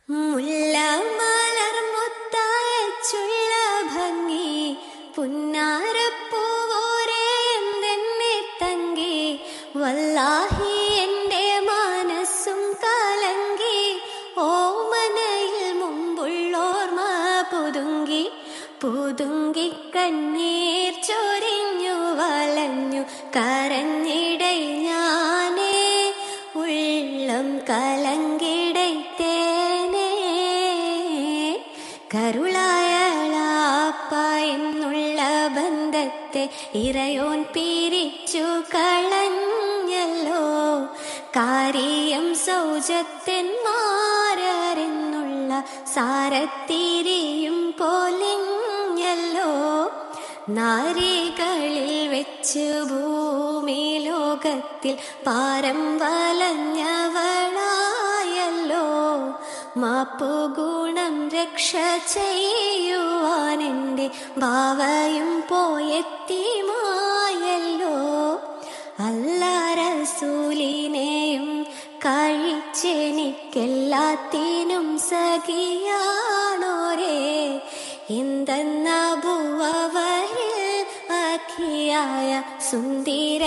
മുല്ല മലർമുത്തായച്ചുള്ള ഭംഗി പുന്നാരപ്പൂവോരെ എന്തെന്നെ തങ്കി വല്ലാഹി എൻ്റെ മനസ്സും കലങ്കി ഓമനയിൽ മുമ്പുള്ളോർമ പുതുങ്ങി പുതുങ്ങി കണ്ണീർ ചൊരിഞ്ഞു വലഞ്ഞു കരഞ്ഞിടൈ ഞാനേ ഉള്ളം കലങ്കിടൈത്തേനേ കരുളായളാപ്പ എന്നുള്ള ബന്ധത്തെ ഇറയോൻ പിരിച്ചു കളഞ്ഞല്ലോ കാര്യം സൗജത്യന്മാരെന്നുള്ള സാരത്തിരിയും പൊലിഞ്ഞല്ലോ നാരികളിൽ വെച്ച് ഭൂമി ലോകത്തിൽ പാരം വലഞ്ഞവളായല്ലോ മാപ്പുഗുണം രക്ഷ ചെയ്യുവാൻ എൻ്റെ ഭാവയും പോയെത്തിമായല്ലോ അല്ലാ റസൂലിനെയും കഴിച്ചെനിക്കെല്ലാത്തിനും സഖിയാണോരേ എന്തെന്ന ഭുവവരിൽ അഖിയായ സുന്ദര